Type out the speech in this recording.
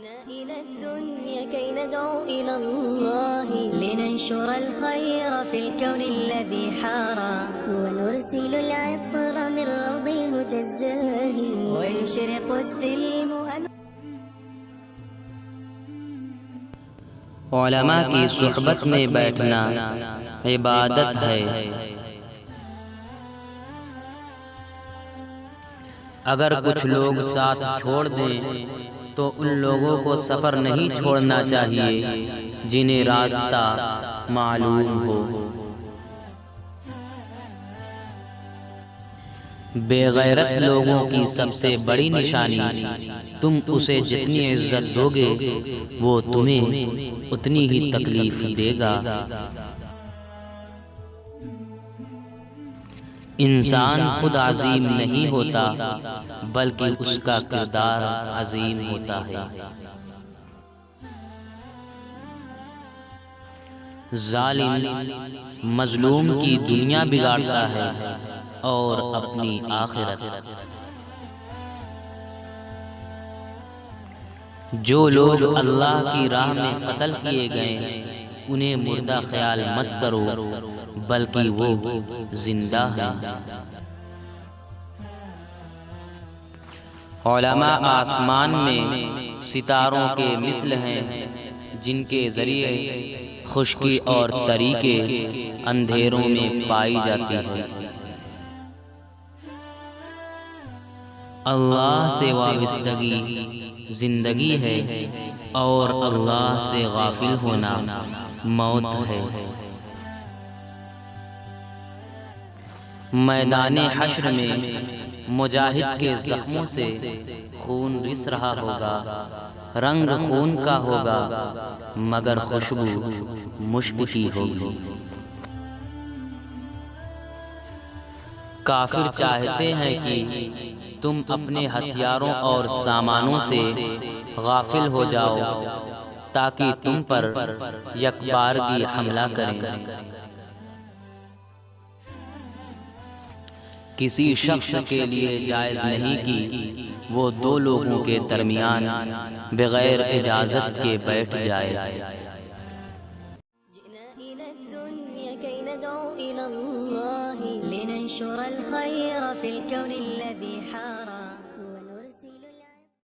إلى الدنيا كي ندعو إلى الله لننشر الخير في الكون الذي حارى ونرسل العطر من روض الهدى الزاهي ويشرق السلم علماء کی صحبت میں بیٹھنا عبادت ہے۔ اگر کچھ لوگ ساتھ چھوڑ دیں تو ان لوگوں کو سفر نہیں چھوڑنا چاہیے جنہیں راستہ معلوم ہو۔ بے غیرت لوگوں کی سب سے بڑی نشانی تم اسے جتنی عزت دو گے وہ تمہیں اتنی ہی تکلیف دے گا۔ انسان خود عظیم نہیں ہوتا بلکہ اس کا کردار عظیم ہوتا ہے۔ ظالم مظلوم کی دنیا بگاڑتا ہے اور اپنی آخرت۔ جو لوگ اللہ کی راہ میں قتل کیے گئے انہیں مردہ خیال مت کرو بلکہ وہ زندہ ہیں۔ علماء آسمان میں ستاروں کے مثل ہیں جن کے ذریعے خشکی اور طریقے اندھیروں میں پائی جاتی ہے۔ اللہ سے وابستگی زندگی ہے اور اللہ سے غافل ہونا موت ہے۔ میدان حشر میں مجاہد کے زخموں سے خون رس رہا ہوگا، رنگ خون کا ہوگا مگر خوشبو مشک کی ہوگی۔ کافر چاہتے ہیں کہ تم اپنے ہتھیاروں اور سامانوں سے غافل ہو جاؤ تاکہ تم پر یکبارگی حملہ کریں۔ کسی شخص کے لیے جائز نہیں کہ وہ دو لوگوں کے درمیان بغیر اجازت کے بیٹھ جائے۔ إلى الدنيا كي ندعو إلى الله لننشر الخير في الكون الذي حارى